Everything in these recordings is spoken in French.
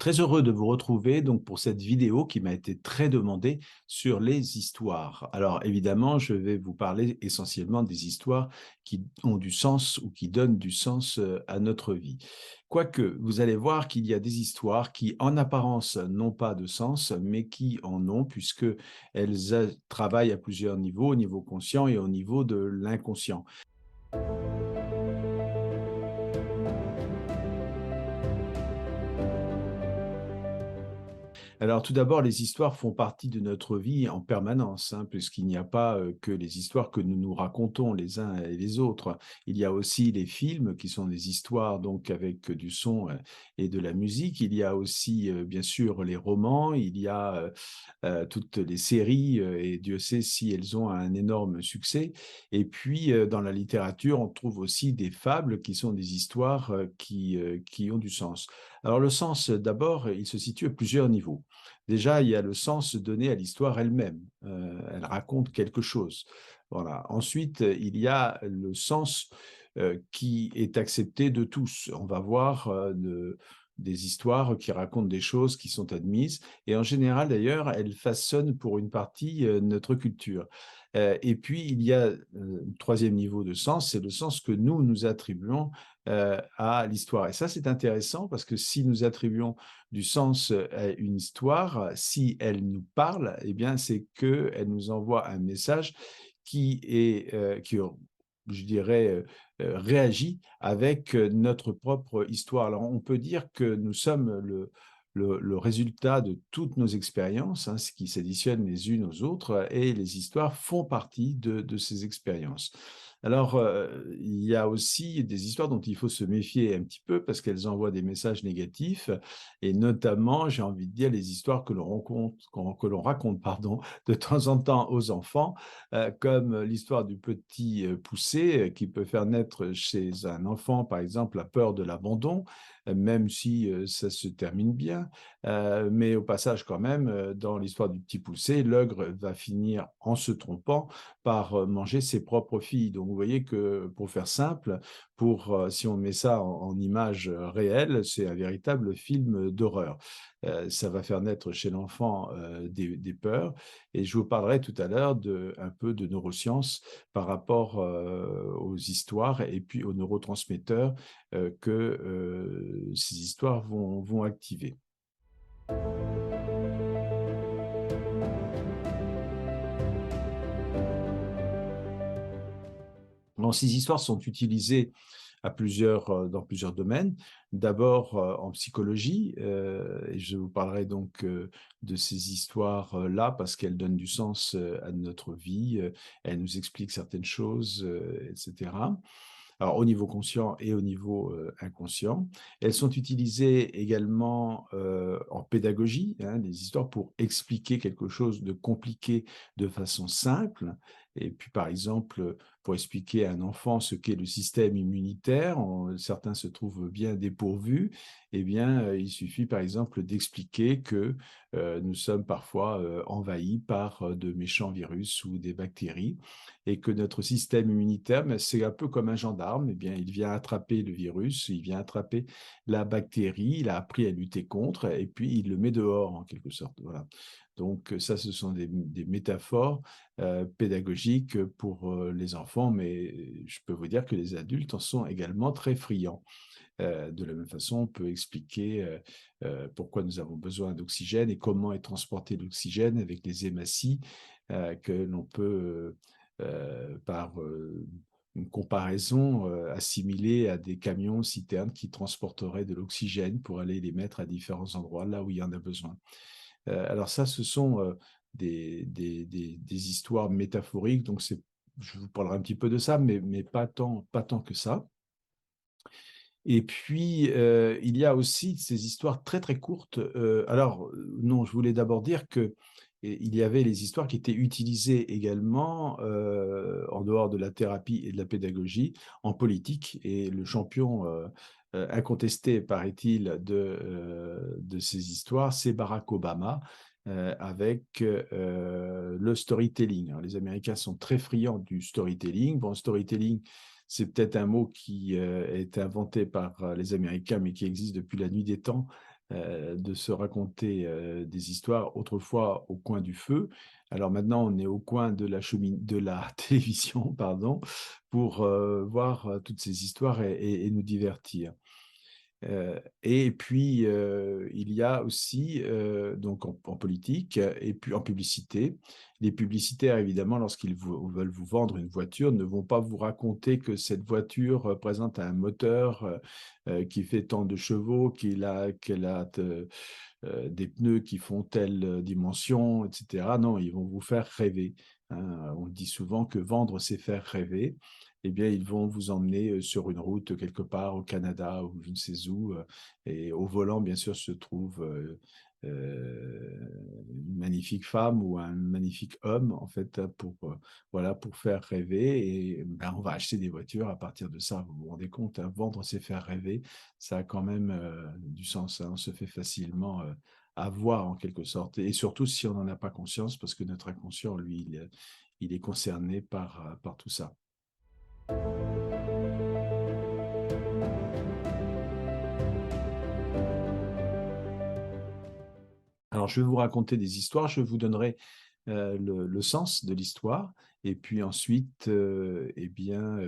très heureux de vous retrouver donc pour cette vidéo qui m'a été très demandée sur les histoires. Alors évidemment, je vais vous parler essentiellement des histoires qui ont du sens ou qui donnent du sens à notre vie. Quoique, vous allez voir qu'il y a des histoires qui, en apparence, n'ont pas de sens, mais qui en ont, puisque elles travaillent à plusieurs niveaux, au niveau conscient et au niveau de l'inconscient. Alors tout d'abord, les histoires font partie de notre vie en permanence, hein, puisqu'il n'y a pas que les histoires que nous nous racontons les uns et les autres. Il y a aussi les films qui sont des histoires donc avec du son et de la musique. Il y a aussi bien sûr les romans, il y a toutes les séries et Dieu sait si elles ont un énorme succès. Et puis dans la littérature, on trouve aussi des fables qui sont des histoires qui ont du sens. Alors le sens, d'abord, il se situe à plusieurs niveaux. Déjà, il y a le sens donné à l'histoire elle-même. Elle raconte quelque chose. Voilà. Ensuite, il y a le sens qui est accepté de tous. On va voir des histoires qui racontent des choses qui sont admises. Et en général, d'ailleurs, elles façonnent pour une partie notre culture. Et puis, il y a un troisième niveau de sens, c'est le sens que nous attribuons à l'histoire. Et ça, c'est intéressant parce que si nous attribuons du sens à une histoire, si elle nous parle, eh bien, c'est qu'elle nous envoie un message qui je dirais, réagit avec notre propre histoire. Alors, on peut dire que nous sommes le résultat de toutes nos expériences, hein, ce qui s'additionnent les unes aux autres, et les histoires font partie de ces expériences. Alors, il y a aussi des histoires dont il faut se méfier un petit peu parce qu'elles envoient des messages négatifs et notamment, j'ai envie de dire, les histoires que l'on raconte, pardon, de temps en temps aux enfants, comme l'histoire du petit poucet qui peut faire naître chez un enfant, par exemple, la peur de l'abandon, même si ça se termine bien. Mais au passage, quand même, dans l'histoire du petit poucet, l'ogre va finir en se trompant par manger ses propres filles. Donc, vous voyez que, pour faire simple, si on met ça en image réelle, c'est un véritable film d'horreur. Ça va faire naître chez l'enfant des peurs. Et je vous parlerai tout à l'heure un peu de neurosciences par rapport aux histoires et puis aux neurotransmetteurs que ces histoires vont activer. Bon, ces histoires sont utilisées dans plusieurs domaines. D'abord en psychologie, et je vous parlerai donc de ces histoires-là parce qu'elles donnent du sens à notre vie, elles nous expliquent certaines choses, etc. Alors au niveau conscient et au niveau inconscient. Elles sont utilisées également en pédagogie, hein, des histoires pour expliquer quelque chose de compliqué de façon simple. Et puis par exemple, pour expliquer à un enfant ce qu'est le système immunitaire, certains se trouvent bien dépourvus, eh bien il suffit par exemple d'expliquer que nous sommes parfois envahis par de méchants virus ou des bactéries et que notre système immunitaire, c'est un peu comme un gendarme, eh bien, il vient attraper le virus, il vient attraper la bactérie, il a appris à lutter contre, et puis il le met dehors en quelque sorte. Voilà. Donc ça, ce sont des métaphores pédagogiques pour les enfants, mais je peux vous dire que les adultes en sont également très friands. De la même façon, on peut expliquer pourquoi nous avons besoin d'oxygène et comment est transporté l'oxygène avec les hématies que l'on peut, par une comparaison, assimiler à des camions citernes qui transporteraient de l'oxygène pour aller les mettre à différents endroits, là où il y en a besoin. Alors ça, ce sont des histoires métaphoriques, donc je vous parlerai un petit peu de ça, mais pas tant que ça. Et puis, il y a aussi ces histoires très, très courtes. Alors, non, je voulais d'abord dire qu'il y avait les histoires qui étaient utilisées également, en dehors de la thérapie et de la pédagogie, en politique. Et le champion incontesté, paraît-il, de ces histoires, c'est Barack Obama, avec le storytelling. Alors, les Américains sont très friands du storytelling. Bon, storytelling, c'est peut-être un mot qui est inventé par les Américains, mais qui existe depuis la nuit des temps, de se raconter des histoires autrefois au coin du feu. Alors maintenant, on est au coin de de la télévision, pardon, pour voir toutes ces histoires et nous divertir. Et puis, il y a aussi, donc en politique et puis en publicité. Les publicitaires, évidemment, lorsqu'ils veulent vous vendre une voiture, ne vont pas vous raconter que cette voiture présente un moteur qui fait tant de chevaux, qu'elle a des pneus qui font telle dimension, etc. Non, ils vont vous faire rêver, hein. On dit souvent que vendre, c'est faire rêver. Eh bien, ils vont vous emmener sur une route quelque part au Canada ou je ne sais où. Et au volant, bien sûr, se trouve une magnifique femme ou un magnifique homme, en fait, voilà, pour faire rêver. Et ben, on va acheter des voitures à partir de ça. Vous vous rendez compte, hein, vendre, c'est faire rêver. Ça a quand même du sens, hein. On se fait facilement avoir en quelque sorte. Et surtout si on n'en a pas conscience, parce que notre inconscient, lui, il est concerné par tout ça. Alors, je vais vous raconter des histoires, je vous donnerai le sens de l'histoire, et puis ensuite, eh bien,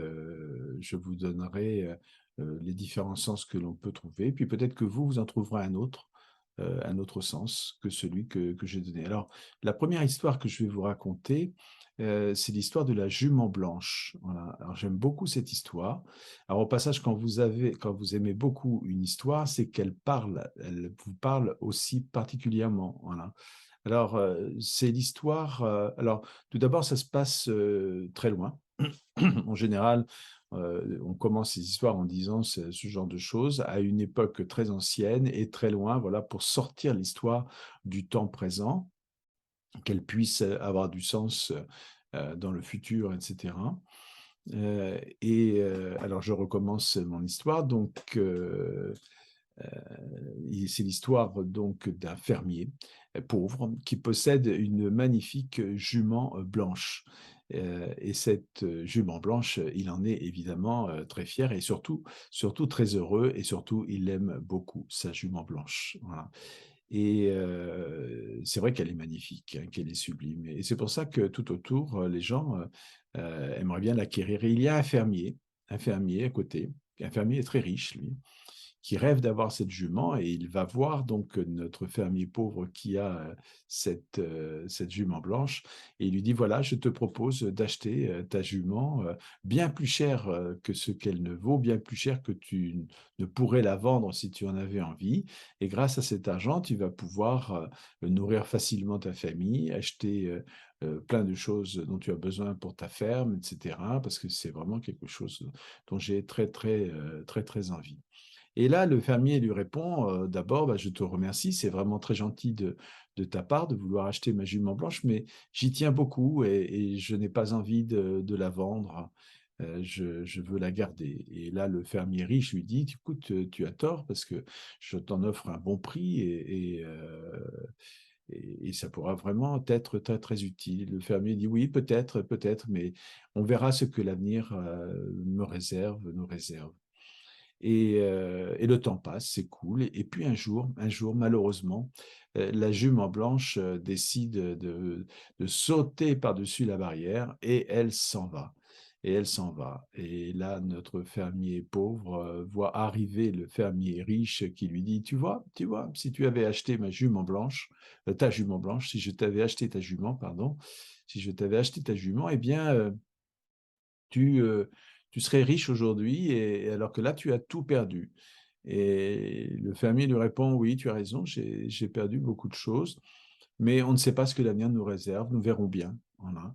je vous donnerai les différents sens que l'on peut trouver, puis peut-être que vous en trouverez un autre sens que celui que j'ai donné. Alors, la première histoire que je vais vous raconter, c'est l'histoire de la jument blanche. Voilà. Alors, j'aime beaucoup cette histoire. Alors, au passage, quand vous aimez beaucoup une histoire, c'est elle vous parle aussi particulièrement. Voilà. Alors, c'est l'histoire. Alors, tout d'abord, ça se passe très loin. En général, on commence ces histoires en disant ce genre de choses à une époque très ancienne et très loin, voilà, pour sortir l'histoire du temps présent, qu'elle puisse avoir du sens dans le futur, etc. Alors, je recommence mon histoire. Donc, c'est l'histoire donc d'un fermier pauvre qui possède une magnifique jument blanche. Et cette jument blanche, il en est évidemment très fier et surtout très heureux et surtout il aime beaucoup sa jument blanche. Voilà. Et c'est vrai qu'elle est magnifique, hein, qu'elle est sublime. Et c'est pour ça que tout autour, les gens aimeraient bien l'acquérir. Et il y a un fermier à côté, un fermier très riche, lui, qui rêve d'avoir cette jument et il va voir donc notre fermier pauvre qui a cette jument blanche et il lui dit voilà, je te propose d'acheter ta jument bien plus cher que ce qu'elle ne vaut, bien plus cher que tu ne pourrais la vendre si tu en avais envie. Et grâce à cet argent, tu vas pouvoir nourrir facilement ta famille, acheter plein de choses dont tu as besoin pour ta ferme, etc. Parce que c'est vraiment quelque chose dont j'ai très envie. Et là, le fermier lui répond, d'abord, bah, je te remercie, c'est vraiment très gentil de ta part de vouloir acheter ma jument blanche, mais j'y tiens beaucoup et je n'ai pas envie de la vendre. Je veux la garder. Et là, le fermier riche lui dit, écoute, tu as tort parce que je t'en offre un bon prix et ça pourra vraiment être très utile. Le fermier dit, oui, peut-être, mais on verra ce que l'avenir nous réserve. Et le temps passe, c'est cool. Et puis un jour, malheureusement, la jument blanche décide de sauter par-dessus la barrière et elle s'en va. Et elle s'en va. Et là, notre fermier pauvre voit arriver le fermier riche qui lui dit, tu vois, si tu avais acheté ma jument blanche, ta jument blanche, si je t'avais acheté ta jument, pardon, si je t'avais acheté ta jument, eh bien, tu, euh, tu serais riche aujourd'hui, et alors que là, tu as tout perdu. Et le fermier lui répond, oui, tu as raison, j'ai perdu beaucoup de choses, mais on ne sait pas ce que l'avenir nous réserve, nous verrons bien. Voilà.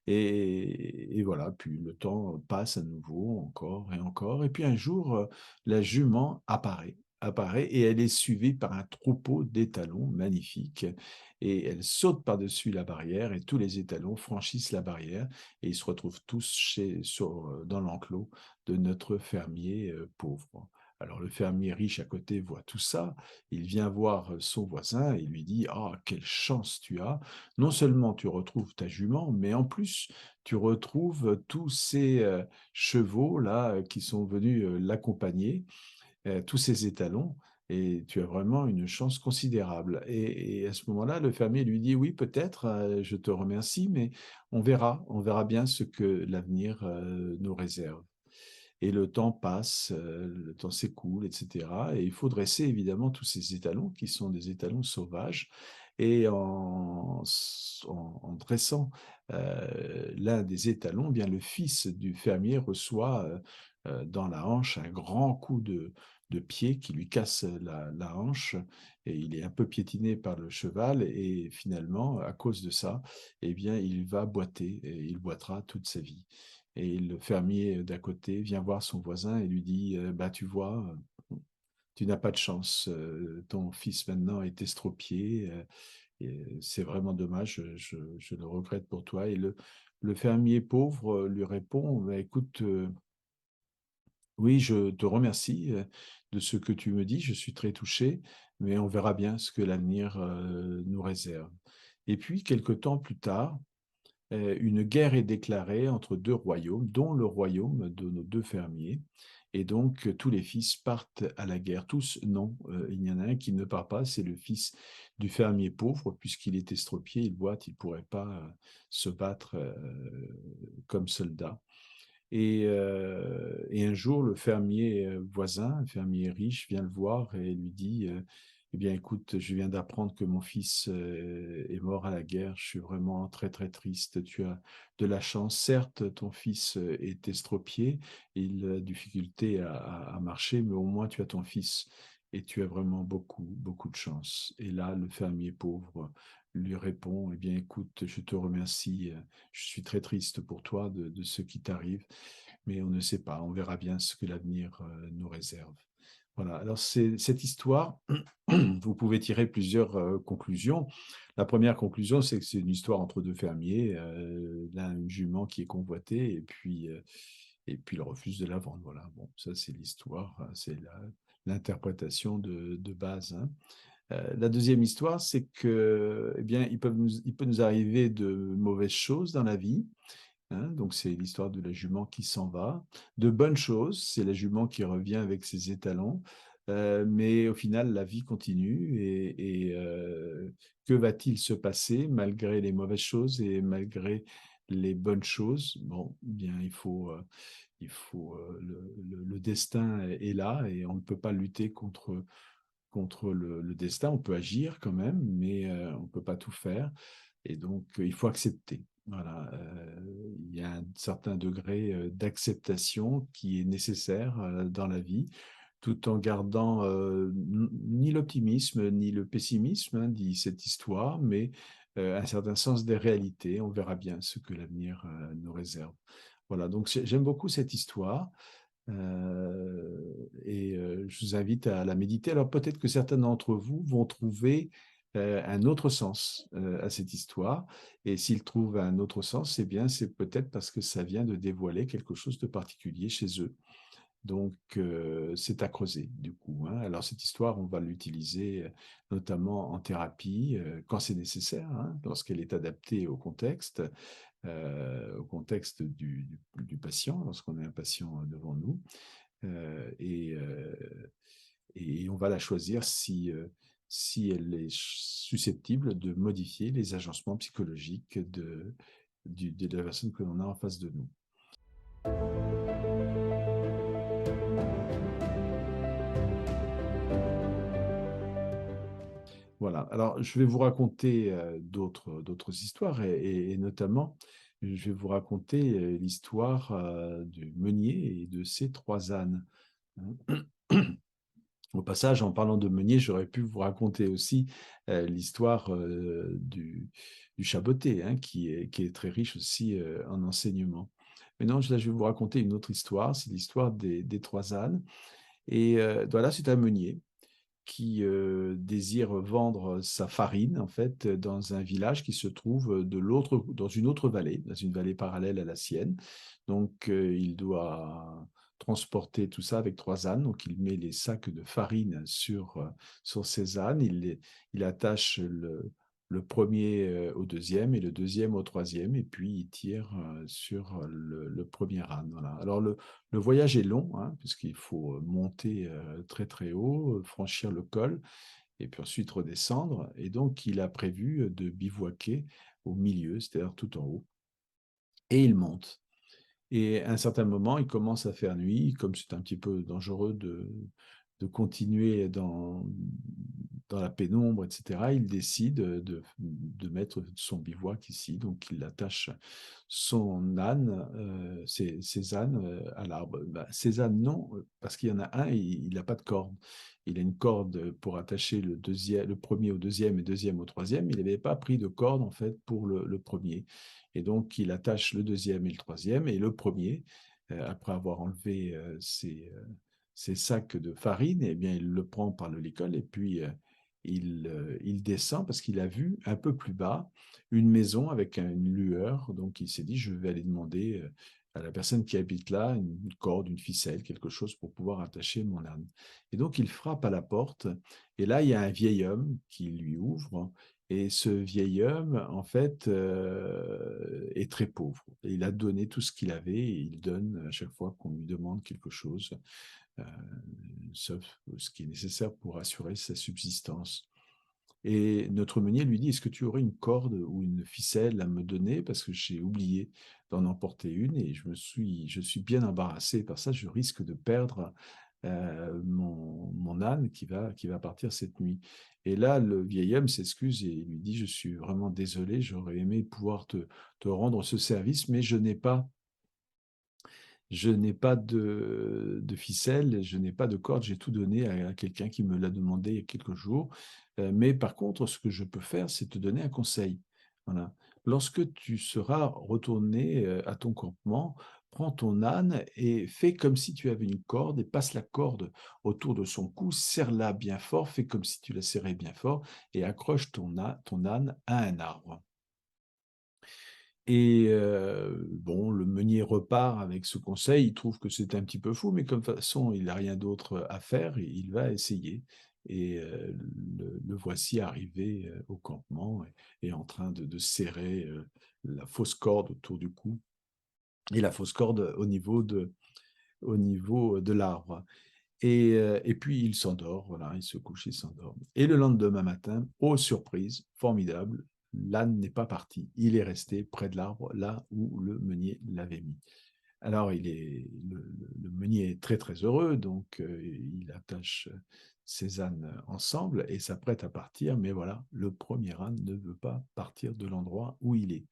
Et voilà, puis le temps passe à nouveau, encore et encore. Et puis un jour, la jument apparaît et elle est suivie par un troupeau d'étalons magnifiques. Et elle saute par-dessus la barrière et tous les étalons franchissent la barrière et ils se retrouvent tous dans l'enclos de notre fermier pauvre. Alors le fermier riche à côté voit tout ça, il vient voir son voisin et lui dit: «Ah, quelle chance tu as! Non seulement tu retrouves ta jument, mais en plus tu retrouves tous ces chevaux-là qui sont venus l'accompagner, tous ces étalons. et tu as vraiment une chance considérable. Et à ce moment-là, le fermier lui dit, oui, peut-être, je te remercie, mais on verra bien ce que l'avenir nous réserve. Et le temps passe, le temps s'écoule, etc. Et il faut dresser évidemment tous ces étalons qui sont des étalons sauvages. Et en dressant l'un des étalons, eh bien, le fils du fermier reçoit dans la hanche un grand coup de pied qui lui casse la hanche, et il est un peu piétiné par le cheval, et finalement, à cause de ça, eh bien, il va boiter, et il boitera toute sa vie. Et le fermier d'à côté vient voir son voisin et lui dit, bah, tu vois, tu n'as pas de chance, ton fils maintenant est estropié, et c'est vraiment dommage, je le regrette pour toi. Et le fermier pauvre lui répond, bah, écoute, oui, je te remercie de ce que tu me dis, je suis très touché, mais on verra bien ce que l'avenir nous réserve. Et puis, quelque temps plus tard, une guerre est déclarée entre deux royaumes, dont le royaume de nos deux fermiers. Et donc, tous les fils partent à la guerre. Tous, non. Il y en a un qui ne part pas, c'est le fils du fermier pauvre, puisqu'il est estropié, il boite, il ne pourrait pas se battre comme soldat. Et un jour, le fermier voisin, un fermier riche, vient le voir et lui dit, eh bien, écoute, je viens d'apprendre que mon fils est mort à la guerre. Je suis vraiment très, très triste. Tu as de la chance. Certes, ton fils est estropié, il a difficulté à marcher, mais au moins tu as ton fils et tu as vraiment beaucoup, beaucoup de chance. Et là, le fermier pauvre lui répond, eh bien, écoute, je te remercie. Je suis très triste pour toi de ce qui t'arrive, mais on ne sait pas. On verra bien ce que l'avenir nous réserve. Voilà, alors cette histoire, vous pouvez tirer plusieurs conclusions. La première conclusion, c'est que c'est une histoire entre deux fermiers, l'un une jument qui est convoitée, et puis il refuse de la vendre. Voilà, bon, ça c'est l'histoire, c'est l'interprétation de base, hein. La deuxième histoire, c'est que, eh bien, il peut nous arriver de mauvaises choses dans la vie, hein, donc c'est l'histoire de la jument qui s'en va. De bonnes choses, c'est la jument qui revient avec ses étalons. Mais au final, la vie continue, et que va-t-il se passer malgré les mauvaises choses et malgré les bonnes choses? Bon, eh bien, le destin est là, et on ne peut pas lutter contre le destin. On peut agir quand même, mais on ne peut pas tout faire. Et donc, il faut accepter. Voilà, il y a un certain degré d'acceptation qui est nécessaire dans la vie, tout en gardant ni l'optimisme ni le pessimisme, hein, dit cette histoire, mais un certain sens des réalités. On verra bien ce que l'avenir nous réserve. Voilà, donc j'aime beaucoup cette histoire. Je vous invite à la méditer. Alors peut-être que certains d'entre vous vont trouver un autre sens à cette histoire. Et s'ils trouvent un autre sens, eh bien, c'est peut-être parce que ça vient de dévoiler quelque chose de particulier chez eux. Donc, c'est à creuser, du coup, hein. Alors, cette histoire, on va l'utiliser notamment en thérapie quand c'est nécessaire, hein, lorsqu'elle est adaptée au contexte du patient, lorsqu'on a un patient devant nous. Euh, et, euh, et on va la choisir si elle est susceptible de modifier les agencements psychologiques de la personne que l'on a en face de nous. Voilà. Alors, je vais vous raconter d'autres histoires, et notamment, je vais vous raconter l'histoire du meunier et de ses trois ânes. Au passage, en parlant de meunier, j'aurais pu vous raconter aussi l'histoire du chaboté, hein, qui est très riche aussi en enseignement. Mais non, là, je vais vous raconter une autre histoire, c'est l'histoire des trois ânes. Et voilà, c'est un meunier qui désire vendre sa farine, en fait, dans un village qui se trouve dans une autre vallée, dans une vallée parallèle à la sienne. Donc, il doit transporter tout ça avec trois ânes. Donc, il met les sacs de farine sur ces ânes. Il attache le premier au deuxième et le deuxième au troisième, et puis il tire sur le premier âne. Voilà. Alors le voyage est long, hein, puisqu'il faut monter très très haut, franchir le col, et puis ensuite redescendre. Et donc il a prévu de bivouaquer au milieu, c'est-à-dire tout en haut, et il monte. Et à un certain moment, il commence à faire nuit, comme c'est un petit peu dangereux de continuer dans la pénombre, etc. Il décide de mettre son bivouac ici. Donc, il attache son âne, ses ânes à l'arbre. Ben, ses ânes, non, parce qu'il y en a un, il n'a pas de corde. Il a une corde pour attacher le premier au deuxième et deuxième au troisième. Il n'avait pas pris de corde, en fait, pour le premier. Et donc, il attache le deuxième et le troisième, et le premier, après avoir enlevé ses sacs de farine, eh bien, il le prend par le licol, et puis il descend parce qu'il a vu un peu plus bas une maison avec une lueur. Donc, il s'est dit, je vais aller demander à la personne qui habite là une corde, une ficelle, quelque chose pour pouvoir attacher mon âne. Et donc, il frappe à la porte, et là, il y a un vieil homme qui lui ouvre. Et ce vieil homme, en fait, est très pauvre. Et il a donné tout ce qu'il avait, et il donne à chaque fois qu'on lui demande quelque chose, euh, sauf ce qui est nécessaire pour assurer sa subsistance. Et notre meunier lui dit, est-ce que tu aurais une corde ou une ficelle à me donner? Parce que j'ai oublié d'en emporter une, et je suis bien embarrassé par ça. Je risque de perdre mon âne qui va partir cette nuit. Et là, le vieil homme s'excuse et lui dit, je suis vraiment désolé, j'aurais aimé pouvoir te rendre ce service, mais je n'ai pas de ficelle, je n'ai pas de corde, j'ai tout donné à quelqu'un qui me l'a demandé il y a quelques jours. Mais par contre, ce que je peux faire, c'est te donner un conseil. Voilà. Lorsque tu seras retourné à ton campement, prends ton âne et fais comme si tu avais une corde, et passe la corde autour de son cou, serre-la bien fort, fais comme si tu la serrais bien fort, et accroche ton âne à un arbre. Et bon, le meunier repart avec ce conseil, il trouve que c'est un petit peu fou, mais comme de toute façon, il n'a rien d'autre à faire, il va essayer. Et le voici arrivé au campement, et en train de serrer la fausse corde autour du cou, et la fausse corde au niveau de l'arbre. Et puis il s'endort, voilà, il se couche, il s'endort. Et le lendemain matin, oh surprise, formidable, l'âne n'est pas parti, il est resté près de l'arbre, là où le meunier l'avait mis. Alors le meunier est très très heureux, donc il attache ses ânes ensemble et s'apprête à partir, mais voilà, le premier âne ne veut pas partir de l'endroit où il est.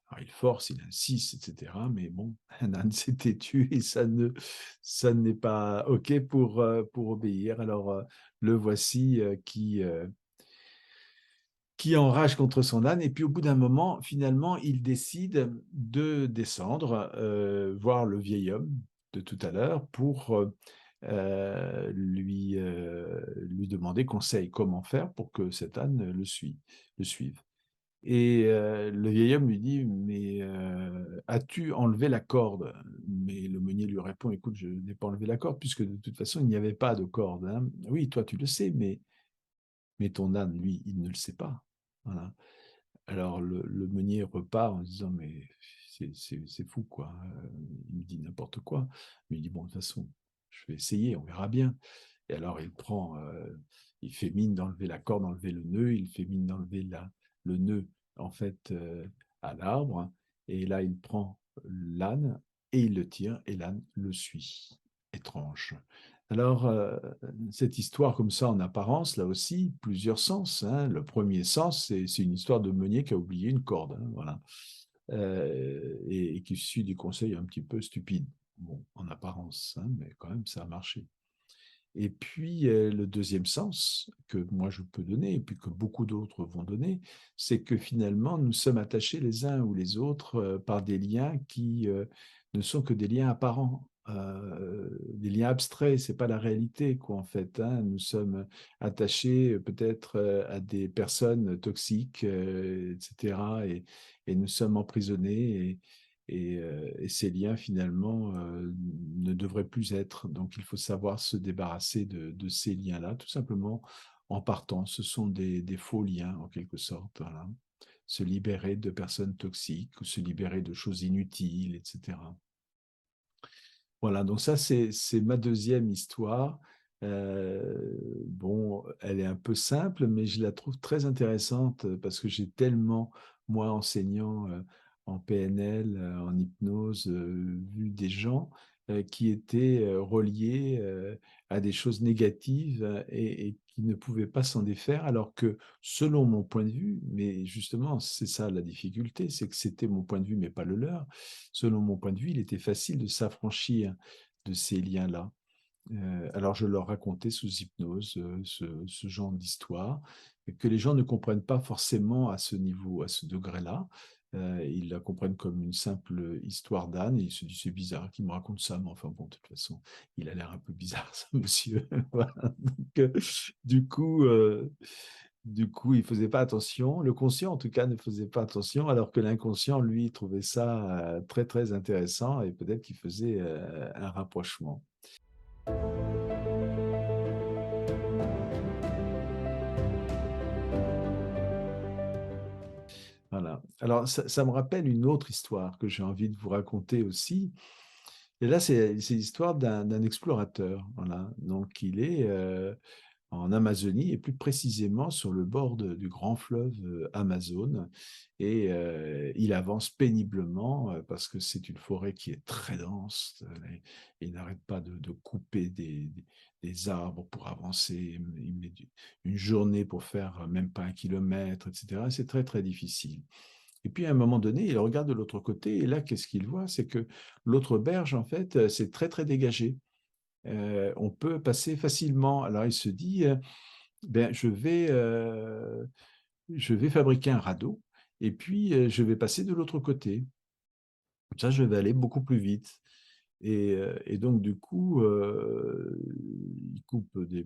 Alors il force, il insiste, etc. Mais bon, un âne s'est têtu, et ça n'est pas OK pour obéir. Alors le voici qui enrage contre son âne. Et puis au bout d'un moment, finalement, il décide de descendre, voir le vieil homme de tout à l'heure pour lui demander conseil, comment faire pour que cet âne le suive. Et le vieil homme lui dit, mais as-tu enlevé la corde? Mais le meunier lui répond, écoute, je n'ai pas enlevé la corde, puisque de toute façon, il n'y avait pas de corde, hein. Oui, toi, tu le sais, mais ton âne, lui, il ne le sait pas. Voilà. Alors le meunier repart en disant, mais c'est fou, quoi. Il me dit n'importe quoi. Mais il dit, bon, de toute façon, je vais essayer, on verra bien. Et alors il fait mine d'enlever la corde, d'enlever le nœud, il fait mine d'enlever le nœud, en fait, à l'arbre. Et là, il prend l'âne et il le tire, et l'âne le suit. Étrange. Alors, cette histoire comme ça en apparence, là aussi, plusieurs sens, hein. Le premier sens, c'est une histoire de meunier qui a oublié une corde, hein, voilà. Et qui suit des conseils un petit peu stupides. Bon, en apparence, hein, mais quand même, ça a marché. Et puis, le deuxième sens que moi je peux donner, et puis que beaucoup d'autres vont donner, c'est que finalement, nous sommes attachés les uns ou les autres par des liens qui ne sont que des liens apparents, des liens abstraits, c'est pas la réalité, quoi, en fait, hein. Nous sommes attachés peut-être à des personnes toxiques, etc., et nous sommes emprisonnés, et ces liens, finalement, ne devraient plus être. Donc, il faut savoir se débarrasser de ces liens-là, tout simplement en partant. Ce sont des faux liens, en quelque sorte. Voilà. Se libérer de personnes toxiques ou se libérer de choses inutiles, etc. Voilà, donc ça, c'est ma deuxième histoire. Bon, elle est un peu simple, mais je la trouve très intéressante parce que j'ai tellement, moi, enseignant en PNL, en hypnose, vu des gens qui étaient reliés à des choses négatives et qui ne pouvaient pas s'en défaire, alors que selon mon point de vue, mais justement, c'est ça la difficulté, c'est que c'était mon point de vue, mais pas le leur. Selon mon point de vue, il était facile de s'affranchir de ces liens-là. Alors, je leur racontais sous hypnose ce genre d'histoire que les gens ne comprennent pas forcément à ce niveau, à ce degré-là. Ils la comprennent comme une simple histoire d'âne et ils se disent c'est bizarre qu'il me raconte ça, mais enfin bon, de toute façon, il a l'air un peu bizarre, ce monsieur. Voilà. Donc, du coup, euh, du coup, il ne faisait pas attention. Le conscient, en tout cas, ne faisait pas attention, alors que l'inconscient, lui, trouvait ça très, très intéressant et peut-être qu'il faisait un rapprochement. Voilà. Alors, ça me rappelle une autre histoire que j'ai envie de vous raconter aussi. Et là, c'est l'histoire d'un explorateur. Voilà. Donc, il est en Amazonie et plus précisément sur le bord du grand fleuve Amazone. Et il avance péniblement parce que c'est une forêt qui est très dense. Et il n'arrête pas de couper des arbres pour avancer. Il met une journée pour faire même pas 1 kilomètre, etc. C'est très, très difficile. Et puis, à un moment donné, il regarde de l'autre côté, et là, qu'est-ce qu'il voit? C'est que l'autre berge, en fait, c'est très, très dégagé. On peut passer facilement. Alors, il se dit, ben, je vais fabriquer un radeau, et puis je vais passer de l'autre côté. Comme ça, je vais aller beaucoup plus vite. Et donc, du coup, il coupe des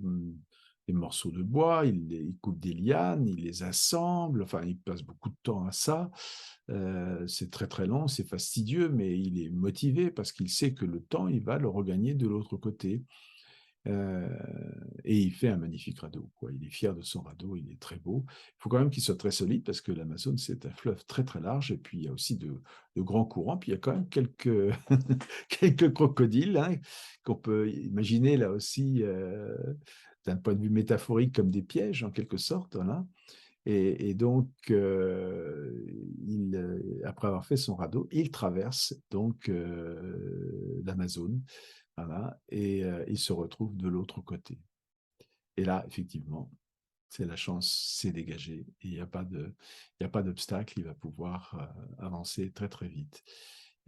morceaux de bois, il coupe des lianes, il les assemble, enfin, il passe beaucoup de temps à ça. C'est très très long, c'est fastidieux, mais il est motivé parce qu'il sait que le temps, il va le regagner de l'autre côté. Euh, et il fait un magnifique radeau, quoi. Il est fier de son radeau, il est très beau. Il faut quand même qu'il soit très solide parce que l'Amazone, c'est un fleuve très très large et puis il y a aussi de grands courants. Puis il y a quand même quelques, quelques crocodiles hein, qu'on peut imaginer là aussi d'un point de vue métaphorique comme des pièges en quelque sorte. Voilà. Et donc, après avoir fait son radeau, il traverse donc l'Amazone, voilà, et il se retrouve de l'autre côté. Et là, effectivement, c'est la chance, c'est dégagé, et il y a pas d'obstacle, il va pouvoir avancer très très vite.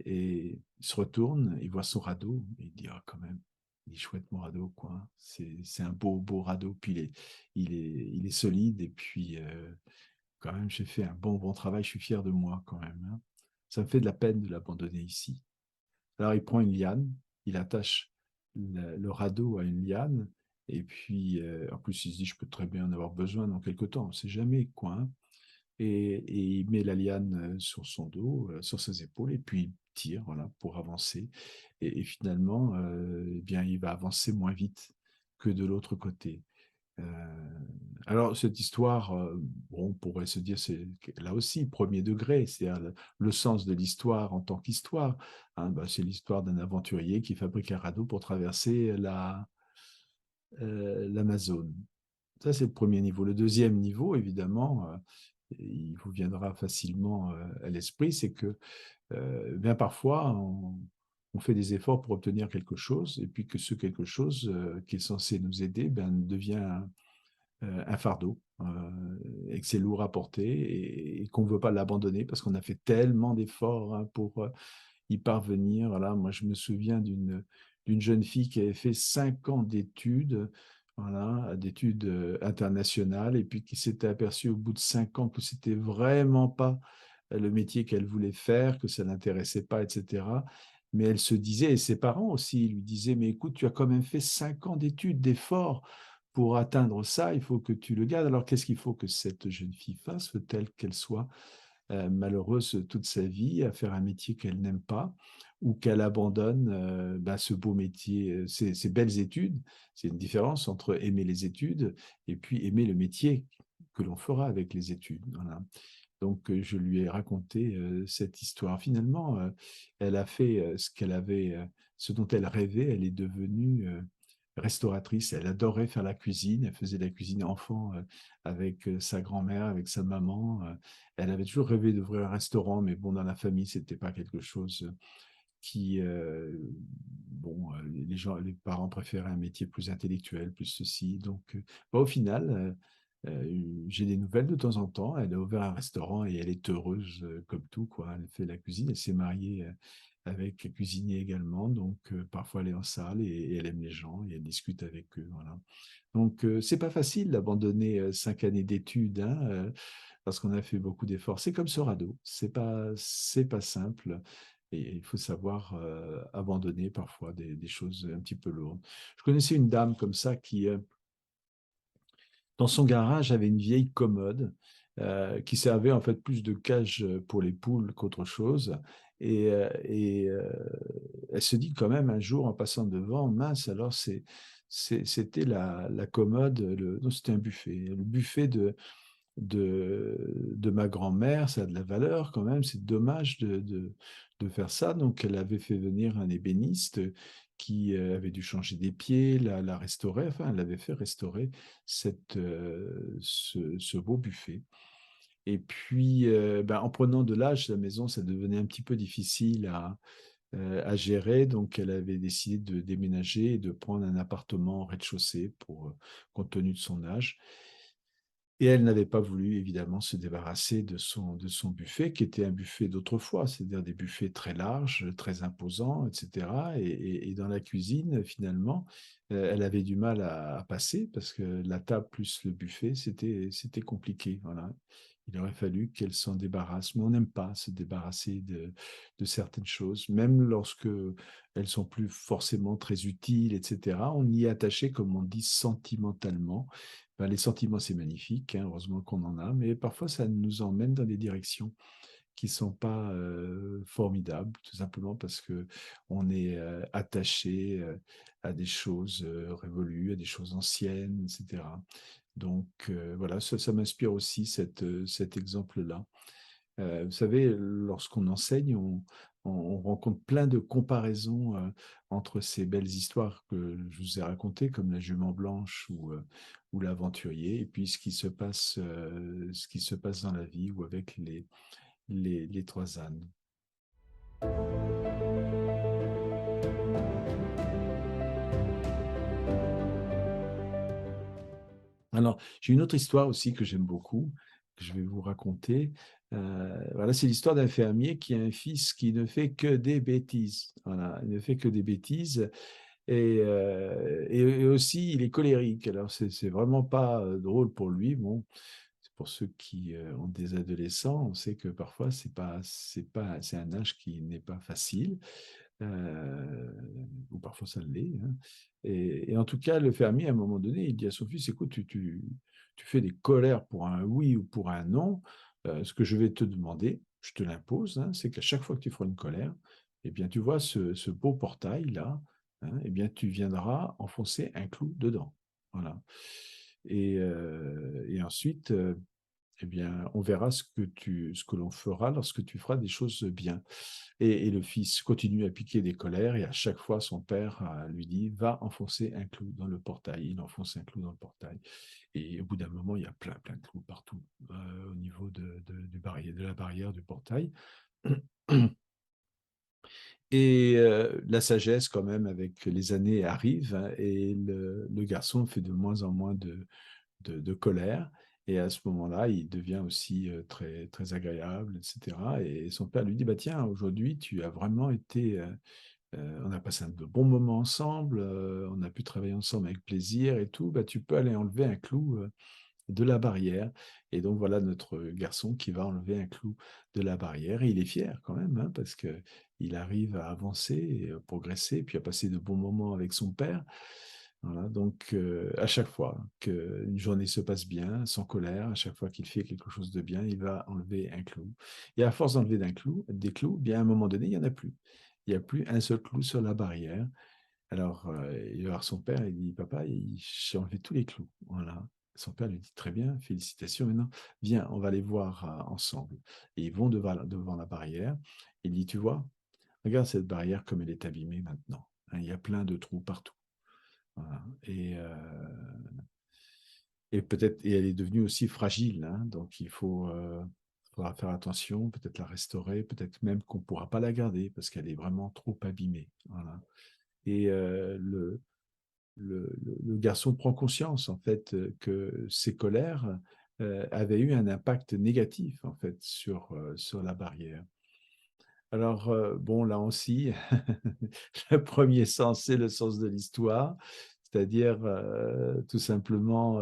Et il se retourne, il voit son radeau, et il dit ah, quand même, il est chouette mon radeau, quoi. C'est un beau beau radeau, puis il est solide, et puis quand même, j'ai fait un bon travail, je suis fier de moi quand même. Hein. Ça me fait de la peine de l'abandonner ici. Alors, il prend une liane, il attache le radeau à une liane, et puis, en plus, il se dit, je peux très bien en avoir besoin dans quelques temps, on ne sait jamais, quoi. Hein. Et il met la liane sur son dos, sur ses épaules, et puis il tire, voilà, pour avancer. Et finalement, eh bien, il va avancer moins vite que de l'autre côté. Alors, cette histoire, bon, on pourrait se dire, c'est là aussi premier degré, c'est-à-dire le sens de l'histoire en tant qu'histoire. Hein, bah, c'est l'histoire d'un aventurier qui fabrique un radeau pour traverser l'Amazone. Ça, c'est le premier niveau. Le deuxième niveau, évidemment, il vous viendra facilement à l'esprit, c'est que bien parfois, on fait des efforts pour obtenir quelque chose, et puis que ce quelque chose qui est censé nous aider ben, devient un fardeau et que c'est lourd à porter et qu'on ne veut pas l'abandonner parce qu'on a fait tellement d'efforts hein, pour y parvenir. Voilà, moi, je me souviens d'une jeune fille qui avait fait 5 ans d'études, voilà, d'études internationales, et puis qui s'était aperçue au bout de 5 ans que c'était vraiment pas le métier qu'elle voulait faire, que ça l'intéressait pas, etc. Mais elle se disait, et ses parents aussi lui disaient, mais écoute, tu as quand même fait 5 ans d'études, d'efforts pour atteindre ça, il faut que tu le gardes. Alors, qu'est-ce qu'il faut que cette jeune fille fasse, telle qu'elle soit? malheureuse toute sa vie à faire un métier qu'elle n'aime pas ou qu'elle abandonne ce beau métier, ces belles études. C'est une différence entre aimer les études et puis aimer le métier que l'on fera avec les études. Voilà. Donc, je lui ai raconté cette histoire. Finalement, elle a fait ce dont elle rêvait. Elle est devenue restauratrice. Elle adorait faire la cuisine. Elle faisait la cuisine enfant avec sa grand-mère, avec sa maman. Elle avait toujours rêvé d'ouvrir un restaurant, mais bon, dans la famille, c'était pas quelque chose qui, les parents préféraient un métier plus intellectuel, plus ceci. Donc, au final, j'ai des nouvelles de temps en temps. Elle a ouvert un restaurant et elle est heureuse comme tout, quoi. Elle fait la cuisine. Elle s'est mariée avec un cuisinier également. Donc, parfois, elle est en salle et elle aime les gens et elle discute avec eux. Voilà. Donc, c'est pas facile d'abandonner 5 années d'études, hein, parce qu'on a fait beaucoup d'efforts. C'est comme ce radeau. C'est pas simple. Et il faut savoir abandonner parfois des choses un petit peu lourdes. Je connaissais une dame comme ça qui, dans son garage, avait une vieille commode qui servait en fait plus de cage pour les poules qu'autre chose. Et elle se dit quand même un jour en passant devant, mince, alors c'était la commode, non, c'était un buffet, le buffet de ma grand-mère, ça a de la valeur quand même, c'est dommage de faire ça. Donc elle avait fait venir un ébéniste qui avait dû changer des pieds, la restaurer, enfin elle avait fait restaurer ce beau buffet. Et puis, en prenant de l'âge, la maison, ça devenait un petit peu difficile à gérer. Donc, elle avait décidé de déménager et de prendre un appartement au rez-de-chaussée compte tenu de son âge. Et elle n'avait pas voulu, évidemment, se débarrasser de son buffet, qui était un buffet d'autrefois, c'est-à-dire des buffets très larges, très imposants, etc. Et dans la cuisine, finalement, elle avait du mal à passer parce que la table plus le buffet, c'était compliqué. Voilà. Il aurait fallu qu'elle s'en débarrasse. Mais on n'aime pas se débarrasser de certaines choses, même lorsque elles sont plus forcément très utiles, etc. On y est attaché, comme on dit, sentimentalement. Les sentiments, c'est magnifique, hein, heureusement qu'on en a, mais parfois ça nous emmène dans des directions qui ne sont pas formidables, tout simplement parce que on est attaché à des choses révolues, à des choses anciennes, etc. Donc voilà, ça m'inspire aussi cet exemple-là. Vous savez, lorsqu'on enseigne, on rencontre plein de comparaisons entre ces belles histoires que je vous ai racontées, comme la jument blanche ou l'aventurier, et puis ce qui se passe dans la vie ou avec les trois ânes. Alors, j'ai une autre histoire aussi que j'aime beaucoup, que je vais vous raconter. Voilà, c'est l'histoire d'un fermier qui a un fils qui ne fait que des bêtises. Voilà, il ne fait que des bêtises et aussi il est colérique. Alors, c'est vraiment pas drôle pour lui. Bon, c'est pour ceux qui ont des adolescents, on sait que parfois c'est un âge qui n'est pas facile. Ou parfois ça l'est, hein. Et en tout cas, le fermier, à un moment donné, il dit à son fils, écoute, tu fais des colères pour un oui ou pour un non. Ce que je vais te demander, je te l'impose, hein, c'est qu'à chaque fois que tu feras une colère, eh bien, tu vois ce beau portail-là, hein, eh bien, tu viendras enfoncer un clou dedans. Voilà. Et ensuite, eh bien, on verra ce que l'on fera lorsque tu feras des choses bien. Et le fils continue à piquer des colères et à chaque fois, son père lui dit, va enfoncer un clou dans le portail. Il enfonce un clou dans le portail. Et au bout d'un moment, il y a plein, plein de clous partout au niveau de la barrière du portail. Et la sagesse, quand même, avec les années arrive, hein, et le garçon fait de moins en moins de colère. Et à ce moment-là, il devient aussi très, très agréable, etc. Et son père lui dit, bah, tiens, aujourd'hui, tu as vraiment été... on a passé de bons moments ensemble, on a pu travailler ensemble avec plaisir et tout, bah, tu peux aller enlever un clou de la barrière. Et donc voilà notre garçon qui va enlever un clou de la barrière. Et il est fier quand même, hein, parce qu'il arrive à avancer, et à progresser, puis à passer de bons moments avec son père. Voilà, donc, à chaque fois qu'une journée se passe bien, sans colère, à chaque fois qu'il fait quelque chose de bien, il va enlever un clou. Et à force d'enlever des clous, bien à un moment donné, il n'y en a plus. Il n'y a plus un seul clou sur la barrière. Alors, il va voir son père, il dit, papa, j'ai enlevé tous les clous. Voilà. Son père lui dit, très bien, félicitations. Maintenant, viens, on va les voir ensemble. Et ils vont devant la barrière. Il dit, tu vois, regarde cette barrière comme elle est abîmée maintenant. Hein, il y a plein de trous partout. Voilà. Et peut-être, et elle est devenue aussi fragile, hein, donc faudra faire attention, peut-être la restaurer, peut-être même qu'on ne pourra pas la garder parce qu'elle est vraiment trop abîmée. Voilà. Et le garçon prend conscience en fait que ses colères avaient eu un impact négatif en fait sur la barrière. Alors bon, là aussi, le premier sens, c'est le sens de l'histoire, c'est-à-dire tout simplement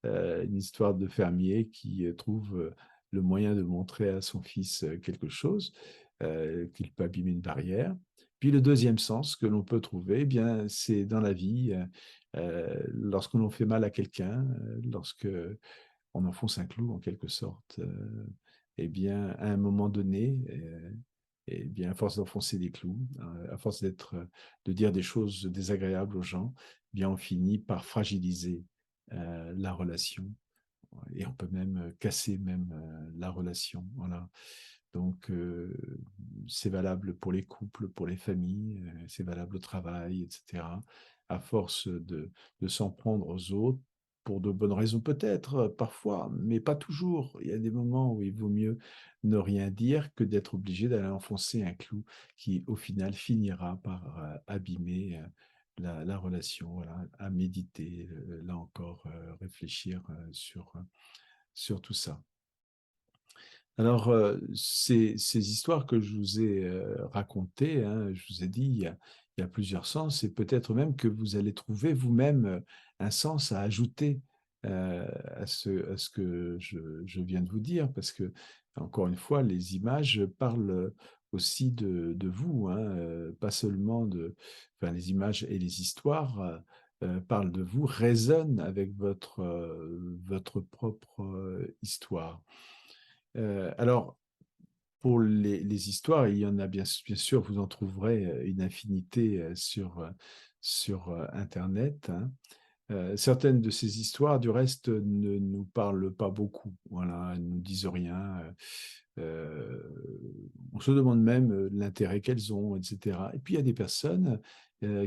une histoire de fermier qui trouve le moyen de montrer à son fils quelque chose, qu'il peut abîmer une barrière. Puis le deuxième sens que l'on peut trouver, eh bien, c'est dans la vie, lorsque l'on fait mal à quelqu'un, lorsque on enfonce un clou en quelque sorte, eh bien, à un moment donné, eh bien, à force d'enfoncer des clous, à force de dire des choses désagréables aux gens, eh bien, on finit par fragiliser la relation et on peut même casser même la relation. Voilà. Donc, c'est valable pour les couples, pour les familles, c'est valable au travail, etc. À force de s'en prendre aux autres, pour de bonnes raisons peut-être, parfois, mais pas toujours. Il y a des moments où il vaut mieux ne rien dire que d'être obligé d'aller enfoncer un clou qui, au final, finira par abîmer la relation. Voilà, à méditer, là encore, réfléchir sur tout ça. Alors, ces histoires que je vous ai racontées, hein, je vous ai dit, il y a plusieurs sens et peut-être même que vous allez trouver vous-même un sens à ajouter à ce que je viens de vous dire, parce que, encore une fois, les images parlent aussi de vous, hein, pas seulement enfin, les images et les histoires parlent de vous, résonnent avec votre propre histoire. Alors, pour les histoires, il y en a bien sûr, vous en trouverez une infinité sur Internet, hein. Certaines de ces histoires, du reste, ne nous parlent pas beaucoup. Voilà, elles ne nous disent rien. On se demande même l'intérêt qu'elles ont, etc. Et puis, il y a des personnes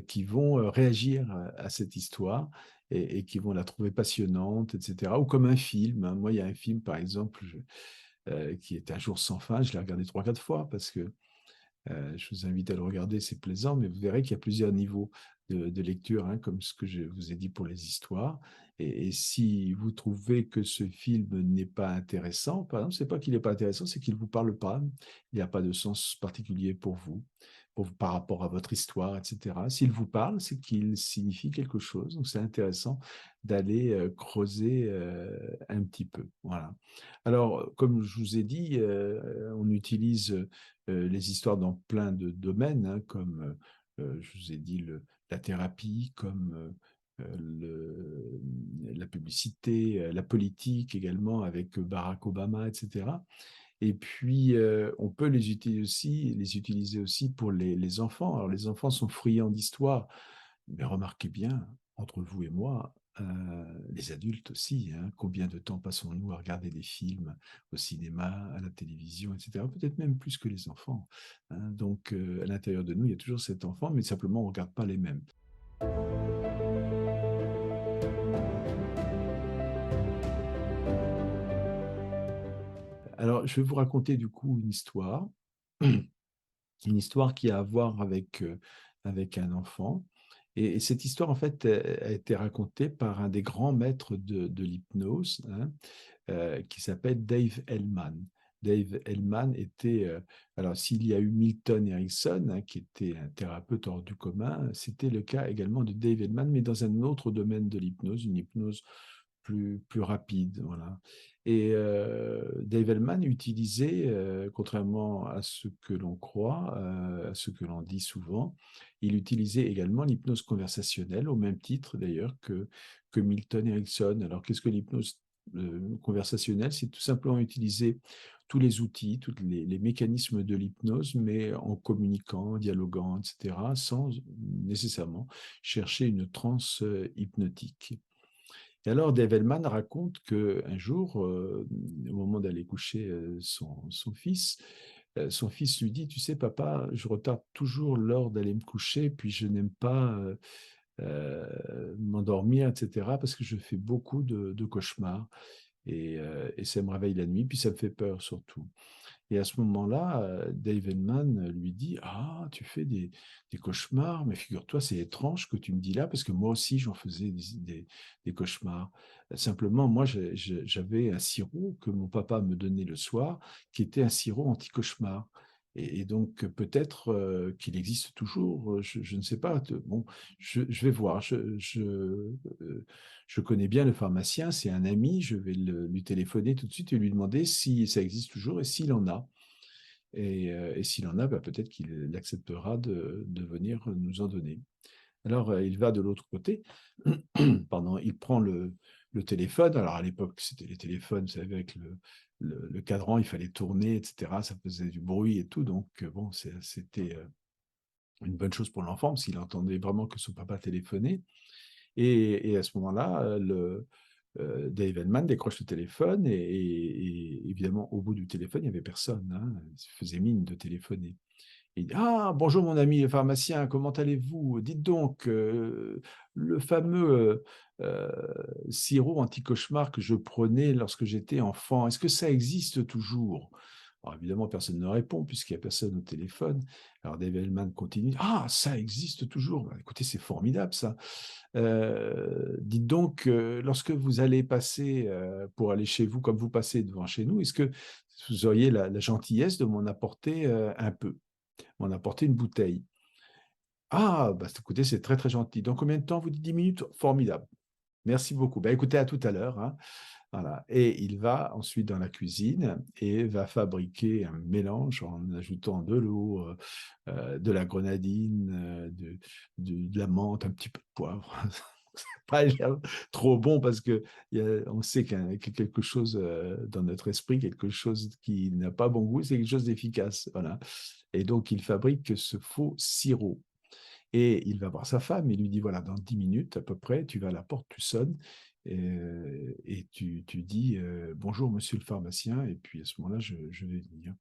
qui vont réagir à cette histoire et qui vont la trouver passionnante, etc. Ou comme un film, hein. Moi, il y a un film, par exemple, qui est Un jour sans fin. Je l'ai regardé 3, 4 fois parce que je vous invite à le regarder, c'est plaisant, mais vous verrez qu'il y a plusieurs niveaux de lecture, hein, comme ce que je vous ai dit pour les histoires. Et si vous trouvez que ce film n'est pas intéressant, par exemple, c'est pas qu'il n'est pas intéressant, c'est qu'il ne vous parle pas. Il n'y a pas de sens particulier pour vous, par rapport à votre histoire, etc. S'il vous parle, c'est qu'il signifie quelque chose. Donc c'est intéressant d'aller creuser un petit peu. Voilà. Alors, comme je vous ai dit, on utilise les histoires dans plein de domaines, hein, comme je vous ai dit la thérapie, comme la publicité, la politique également avec Barack Obama, etc. Et puis, on peut les utiliser aussi pour les enfants. Alors, les enfants sont friands d'histoire, mais remarquez bien, entre vous et moi, les adultes aussi, hein, combien de temps passons-nous à regarder des films au cinéma, à la télévision, etc. Peut-être même plus que les enfants, hein. Donc, à l'intérieur de nous, il y a toujours cet enfant, mais simplement, on ne regarde pas les mêmes. Alors, je vais vous raconter du coup une histoire qui a à voir avec un enfant. Et cette histoire, en fait, a été racontée par un des grands maîtres de l'hypnose, hein, qui s'appelle Dave Hellman. Dave Hellman était, alors s'il y a eu Milton Erickson, hein, qui était un thérapeute hors du commun, c'était le cas également de Dave Hellman, mais dans un autre domaine de l'hypnose, une hypnose plus rapide, voilà. Et Dave Hellman utilisait, contrairement à ce que l'on croit, à ce que l'on dit souvent, il utilisait également l'hypnose conversationnelle, au même titre d'ailleurs que Milton Erickson. Alors, qu'est-ce que l'hypnose conversationnelle? C'est tout simplement utiliser tous les outils, tous les mécanismes de l'hypnose, mais en communiquant, en dialoguant, etc., sans nécessairement chercher une transe hypnotique. Et alors, Dave Hellman raconte qu'un jour, au moment d'aller coucher son fils lui dit, tu sais, papa, je retarde toujours l'heure d'aller me coucher, puis je n'aime pas m'endormir, etc., parce que je fais beaucoup de cauchemars et ça me réveille la nuit, puis ça me fait peur surtout. Et à ce moment-là, Dave Hellman lui dit: «Ah, tu fais des cauchemars, mais figure-toi, c'est étrange que tu me dis là, parce que moi aussi j'en faisais des cauchemars. Simplement, moi, j'avais un sirop que mon papa me donnait le soir, qui était un sirop anti-cauchemar et donc peut-être, qu'il existe toujours, je ne sais pas, bon, je vais voir, je connais bien le pharmacien, c'est un ami, je vais lui téléphoner tout de suite et lui demander si ça existe toujours et s'il en a. Et s'il en a, bah, peut-être qu'il acceptera de venir nous en donner. Alors, il va de l'autre côté, pardon, il prend le téléphone. Alors, à l'époque, c'était les téléphones, vous savez, avec le cadran, il fallait tourner, etc. Ça faisait du bruit et tout. Donc, bon, c'était une bonne chose pour l'enfant, parce qu'il entendait vraiment que son papa téléphonait. Et à ce moment-là, Dave Hellman décroche le téléphone et évidemment, au bout du téléphone, il n'y avait personne. Hein. Il faisait mine de téléphoner. Il dit: «Ah, bonjour mon ami le pharmacien, comment allez-vous? Dites donc, le fameux sirop anti-cauchemar que je prenais lorsque j'étais enfant, est-ce que ça existe toujours?» Alors évidemment, personne ne répond puisqu'il n'y a personne au téléphone. Alors Dave Hellman continue: «Ah, ça existe toujours? Bah, écoutez, c'est formidable ça. Dites donc, lorsque vous allez passer, pour aller chez vous, comme vous passez devant chez nous, est-ce que vous auriez la gentillesse de m'en apporter, un peu?» M'en apporter une bouteille. Ah, bah, écoutez, c'est très, très gentil. Dans combien de temps? Vous dites 10 minutes? Formidable. Merci beaucoup. Bah, écoutez, à tout à l'heure, hein. Voilà. Et il va ensuite dans la cuisine et va fabriquer un mélange en ajoutant de l'eau, de la grenadine, de la menthe, un petit peu de poivre. C'est pas l'air trop bon parce que on sait que quelque chose dans notre esprit, quelque chose qui n'a pas bon goût, c'est quelque chose d'efficace. Voilà. Et donc, il fabrique ce faux sirop. Et il va voir sa femme et lui dit, voilà, dans 10 minutes à peu près, tu vas à la porte, tu sonnes et tu dis, bonjour monsieur le pharmacien, et puis à ce moment-là, je vais venir.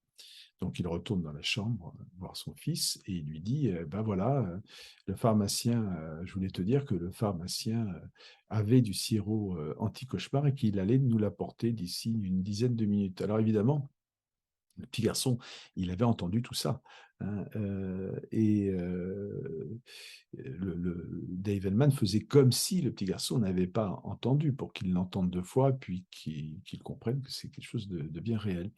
Donc il retourne dans la chambre voir son fils et il lui dit, ben voilà, le pharmacien, je voulais te dire que le pharmacien avait du sirop anti-cauchemar et qu'il allait nous l'apporter d'ici une dizaine de minutes. Alors évidemment, le petit garçon, il avait entendu tout ça, hein, Dave Hellman faisait comme si le petit garçon n'avait pas entendu, pour qu'il l'entende 2 fois, puis qu'il comprenne que c'est quelque chose de bien réel.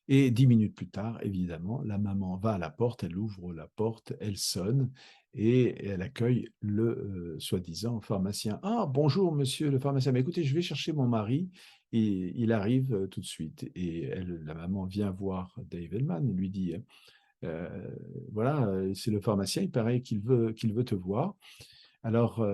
Et 10 minutes plus tard, évidemment, la maman va à la porte, elle ouvre la porte, elle sonne et elle accueille le, soi-disant pharmacien. «Ah bonjour monsieur le pharmacien, mais écoutez, je vais chercher mon mari et il arrive, tout de suite», et la maman vient voir Dave Hellman et lui dit, heu: «Voilà, c'est le pharmacien, il paraît qu'il veut te voir». Alors,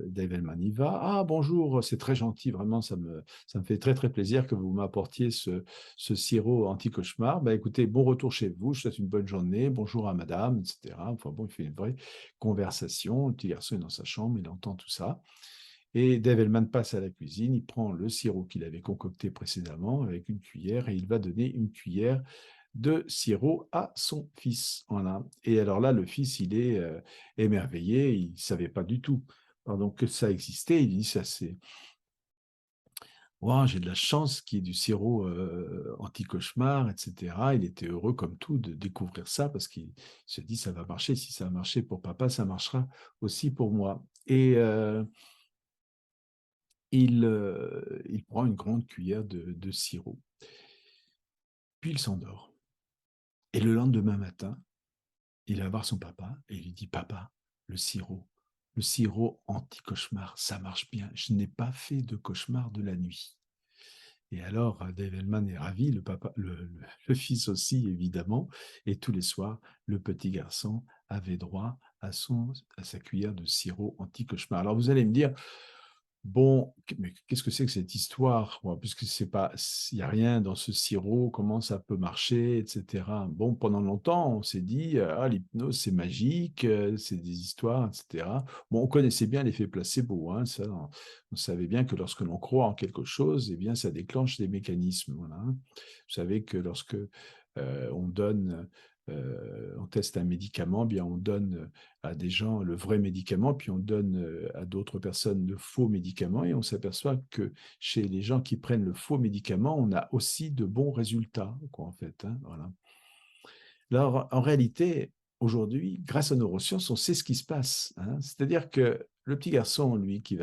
Dave Hellman y va. «Ah bonjour, c'est très gentil, vraiment ça me fait très, très plaisir que vous m'apportiez ce sirop anti-cauchemar. Bah, écoutez, bon retour chez vous, je vous souhaite une bonne journée, bonjour à madame» et cetera. Enfin bon, il fait une vraie conversation. Le petit garçon est dans sa chambre, il entend tout ça et Dave Hellman passe à la cuisine, il prend le sirop qu'il avait concocté précédemment avec une cuillère et il va donner une cuillère de sirop à son fils. Voilà. Et alors là, le fils, il est émerveillé, il ne savait pas du tout, pardon, que ça existait. Il dit, ça c'est, wow, j'ai de la chance qu'il y ait du sirop anti-cauchemar, etc. Il était heureux comme tout de découvrir ça parce qu'il se dit, ça va marcher. Si ça a marché pour papa, ça marchera aussi pour moi. Et il prend une grande cuillère de sirop, puis il s'endort. Et le lendemain matin, il va voir son papa et il lui dit: «Papa, le sirop, le sirop anti-cauchemar, ça marche bien. Je n'ai pas fait de cauchemar de la nuit. Et alors, Dave Hellman est ravi, le papa, le fils aussi, évidemment. Et tous les soirs, le petit garçon avait droit à sa cuillère de sirop anti-cauchemar. Alors, vous allez me dire, bon, mais qu'est-ce que c'est que cette histoire? Bon, puisque c'est pas, il n'y a rien dans ce sirop, comment ça peut marcher, etc. Bon, pendant longtemps, on s'est dit, ah, l'hypnose, c'est magique, c'est des histoires, etc. Bon, on connaissait bien l'effet placebo, hein, ça, on savait bien que lorsque l'on croit en quelque chose, eh bien, ça déclenche des mécanismes. Voilà, hein. Vous savez que lorsque on donne, on teste un médicament, eh bien, on donne à des gens le vrai médicament, puis on donne à d'autres personnes le faux médicament, et on s'aperçoit que chez les gens qui prennent le faux médicament, on a aussi de bons résultats, quoi, en fait, hein, voilà. Alors, en réalité, aujourd'hui, grâce aux neurosciences, on sait ce qui se passe, hein. C'est-à-dire que le petit garçon, lui, qui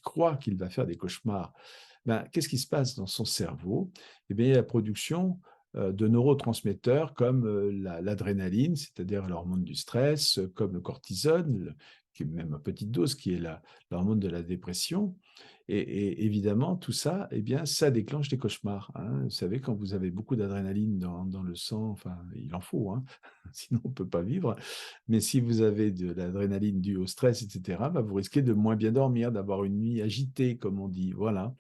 croit qu'il va faire des cauchemars, ben, qu'est-ce qui se passe dans son cerveau? Eh bien, il y a la production de neurotransmetteurs comme l'adrénaline, c'est-à-dire l'hormone du stress, comme le cortisone, qui est même à petite dose, qui est l'hormone de la dépression. Et évidemment, tout ça, eh bien, ça déclenche des cauchemars, hein. Vous savez, quand vous avez beaucoup d'adrénaline dans le sang, enfin, il en faut, hein, sinon on ne peut pas vivre. Mais si vous avez de l'adrénaline due au stress, etc., bah, vous risquez de moins bien dormir, d'avoir une nuit agitée, comme on dit. Voilà.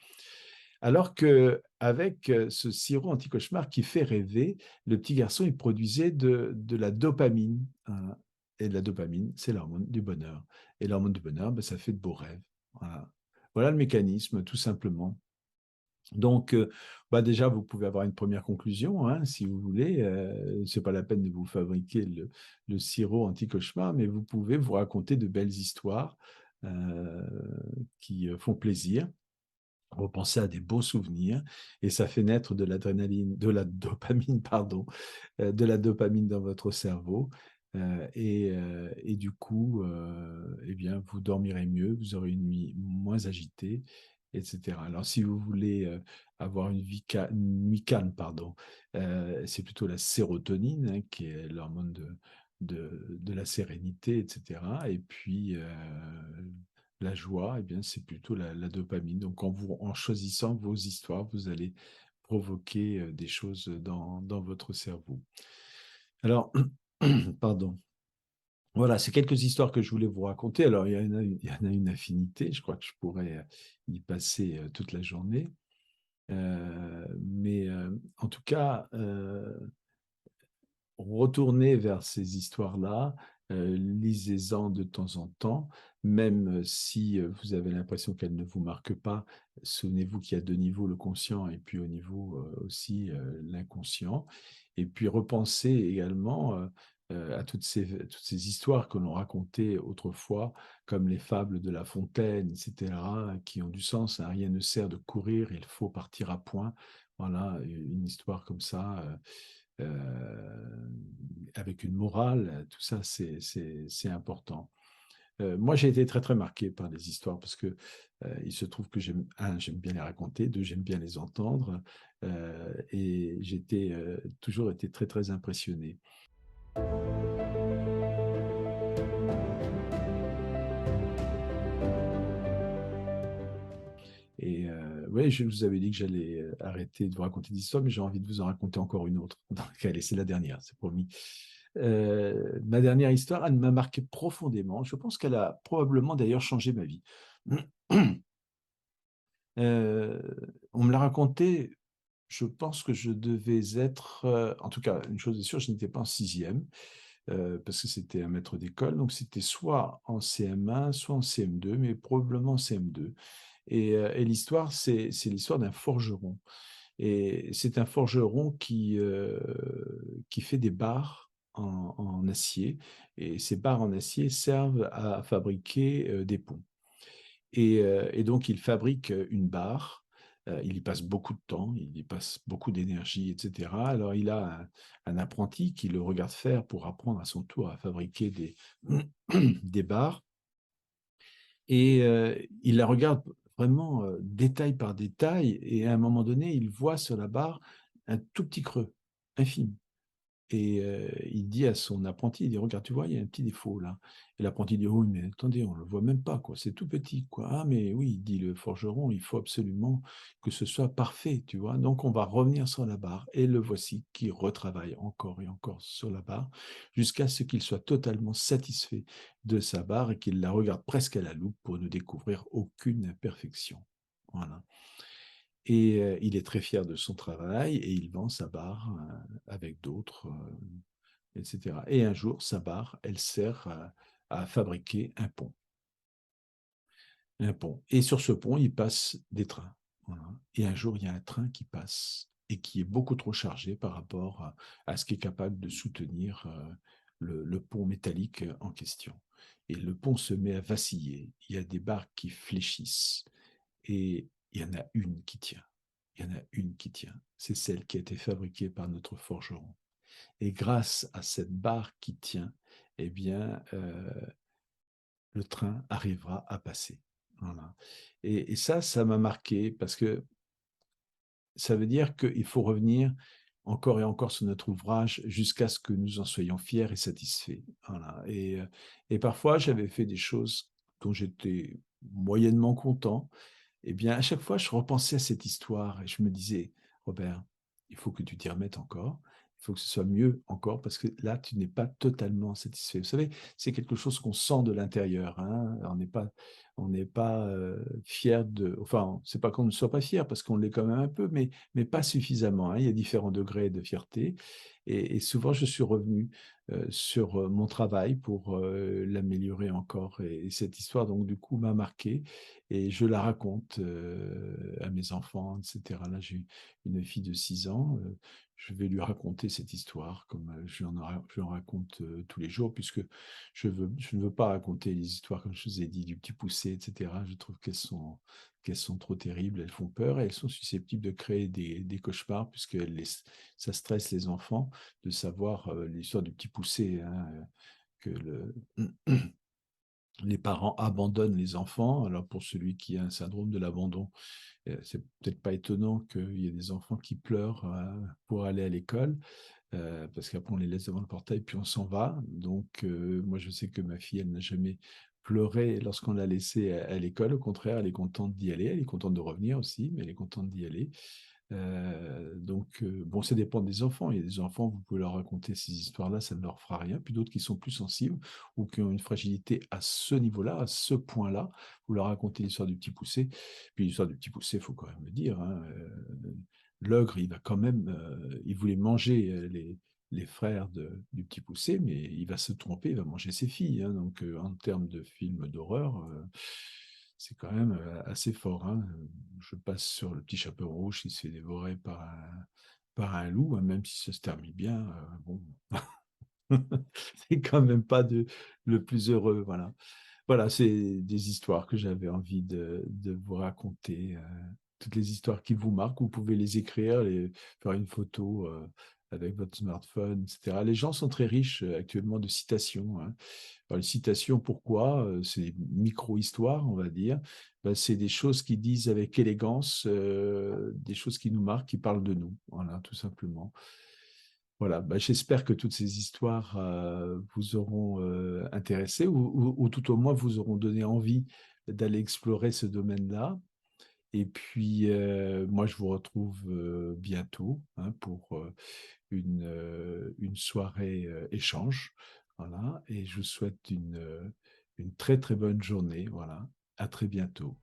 Alors qu'avec ce sirop anti-cauchemar qui fait rêver, le petit garçon, il produisait de la dopamine, hein. Et la dopamine, c'est l'hormone du bonheur. Et l'hormone du bonheur, ben, ça fait de beaux rêves. Voilà. Voilà le mécanisme, tout simplement. Donc, bah déjà, vous pouvez avoir une première conclusion, hein, si vous voulez. Ce n'est pas la peine de vous fabriquer le sirop anti-cauchemar, mais vous pouvez vous raconter de belles histoires euh, qui font plaisir, repenser à des beaux souvenirs, et ça fait naître de l'adrénaline, de la dopamine, pardon, de la dopamine dans votre cerveau. Et du coup, eh bien, vous dormirez mieux, vous aurez une nuit moins agitée, etc. Alors, si vous voulez avoir une nuit calme, pardon, c'est plutôt la sérotonine, hein, qui est l'hormone de la sérénité, etc. Et puis, la joie, eh bien, c'est plutôt la dopamine. Donc, en choisissant vos histoires, vous allez provoquer des choses dans votre cerveau. Alors, pardon. Voilà, c'est quelques histoires que je voulais vous raconter. Alors, il y en a une infinité. Je crois que je pourrais y passer toute la journée. Mais en tout cas, retournez vers ces histoires-là, lisez-en de temps en temps, même si vous avez l'impression qu'elles ne vous marquent pas. Souvenez-vous qu'il y a deux niveaux, le conscient et puis au niveau aussi l'inconscient. Et puis repensez également à toutes ces histoires que l'on racontait autrefois, comme les fables de La Fontaine, etc., qui ont du sens, hein. Rien ne sert de courir, il faut partir à point. Voilà, une histoire comme ça. Avec une morale, tout ça, c'est important. Moi, j'ai été très, très marqué par les histoires parce que il se trouve que j'aime bien les raconter, deux, j'aime bien les entendre, et j'ai toujours été très, très impressionné. Et ouais, je vous avais dit que j'allais arrêter de vous raconter des histoires, mais j'ai envie de vous en raconter encore une autre. Donc, allez, c'est la dernière, c'est promis. Ma dernière histoire, elle m'a marqué profondément. Je pense qu'elle a probablement d'ailleurs changé ma vie. Euh, on me l'a raconté, je pense que je devais être, en tout cas, une chose est sûre, je n'étais pas en sixième, parce que c'était un maître d'école, donc c'était soit en CM1, soit en CM2, mais probablement en CM2. Et l'histoire, c'est l'histoire d'un forgeron. Et c'est un forgeron qui fait des barres en acier. Et ces barres en acier servent à fabriquer des ponts. Et donc, il fabrique une barre. Il y passe beaucoup de temps, il y passe beaucoup d'énergie, etc. Alors, il a un apprenti qui le regarde faire pour apprendre à son tour à fabriquer des barres. Et il la regarde vraiment détail par détail. Et à un moment donné, il voit sur la barre un tout petit creux, infime. Et il dit à son apprenti, il dit: «Regarde, tu vois, il y a un petit défaut là». Et l'apprenti dit: «Oui, mais attendez, on ne le voit même pas, quoi, c'est tout petit, quoi». «Ah mais oui», dit le forgeron, «il faut absolument que ce soit parfait, tu vois? Donc on va revenir sur la barre». Et le voici qui retravaille encore et encore sur la barre, jusqu'à ce qu'il soit totalement satisfait de sa barre et qu'il la regarde presque à la loupe pour ne découvrir aucune imperfection. Voilà. Et il est très fier de son travail et il vend sa barre, avec d'autres, et cetera. Et un jour, sa barre, elle sert à fabriquer un pont. Un pont. Et sur ce pont, il passe des trains. Voilà. Et un jour, il y a un train qui passe et qui est beaucoup trop chargé par rapport à ce qui est capable de soutenir le pont métallique en question. Et le pont se met à vaciller. Il y a des barres qui fléchissent. Et il y en a une qui tient. Il y en a une qui tient. C'est celle qui a été fabriquée par notre forgeron. Et grâce à cette barre qui tient, eh bien, le train arrivera à passer. Voilà. Et ça m'a marqué parce que ça veut dire qu'il faut revenir encore et encore sur notre ouvrage jusqu'à ce que nous en soyons fiers et satisfaits. Voilà. Et parfois, j'avais fait des choses dont j'étais moyennement content. Eh bien, à chaque fois, je repensais à cette histoire et je me disais: «Robert, il faut que tu t'y remettes encore, il faut que ce soit mieux encore parce que là, tu n'es pas totalement satisfait». Vous savez, c'est quelque chose qu'on sent de l'intérieur, hein. On n'est pas, fier de enfin, c'est pas qu'on ne soit pas fier parce qu'on l'est quand même un peu, mais pas suffisamment, hein. Il y a différents degrés de fierté et souvent je suis revenu, sur, mon travail pour, l'améliorer encore et cette histoire donc du coup m'a marqué et je la raconte, à mes enfants et cetera. Là, j'ai une fille de 6 ans, je vais lui raconter cette histoire comme, je lui en raconte, tous les jours puisque je ne veux pas raconter les histoires, comme je vous ai dit, du Petit Poucet et cetera. Je trouve qu'elles sont trop terribles, elles font peur et elles sont susceptibles de créer des cauchemars puisqu'elles les ça stresse les enfants de savoir, l'histoire du Petit Poucet, hein, que les parents abandonnent les enfants. Alors pour celui qui a un syndrome de l'abandon, c'est peut-être pas étonnant qu'il y ait des enfants qui pleurent, pour aller à l'école, parce qu'après on les laisse devant le portail puis on s'en va. Donc moi je sais que ma fille, elle n'a jamais pleuré lorsqu'on l'a laissée à l'école. Au contraire, elle est contente d'y aller. Elle est contente de revenir aussi, mais elle est contente d'y aller. Donc bon, ça dépend des enfants. Il y a des enfants, vous pouvez leur raconter ces histoires-là, ça ne leur fera rien. Puis d'autres qui sont plus sensibles ou qui ont une fragilité à ce niveau-là, à ce point-là. Vous leur racontez l'histoire du Petit Poucet. Puis l'histoire du Petit Poucet, il faut quand même le dire, hein, l'ogre, il va quand même, il voulait manger les frères du Petit Poucet, mais il va se tromper, il va manger ses filles, hein. Donc en termes de film d'horreur, c'est quand même assez fort, hein. Je passe sur le Petit Chaperon Rouge qui se fait dévorer par un loup, hein, même si ça se termine bien, bon, c'est quand même pas le plus heureux, voilà. Voilà, c'est des histoires que j'avais envie de vous raconter, toutes les histoires qui vous marquent, vous pouvez les écrire, faire une photo, avec votre smartphone et cetera. Les gens sont très riches, actuellement de citations, hein. Alors les citations, pourquoi? C'est des micro-histoires, on va dire. Bah, c'est des choses qui disent avec élégance, des choses qui nous marquent, qui parlent de nous. Voilà, tout simplement. Voilà, bah, j'espère que toutes ces histoires, vous auront, intéressé ou tout au moins vous auront donné envie d'aller explorer ce domaine-là. Et puis, moi je vous retrouve, bientôt, hein, pour, une soirée, échange. Voilà et je vous souhaite une très, très bonne journée, voilà. À très bientôt.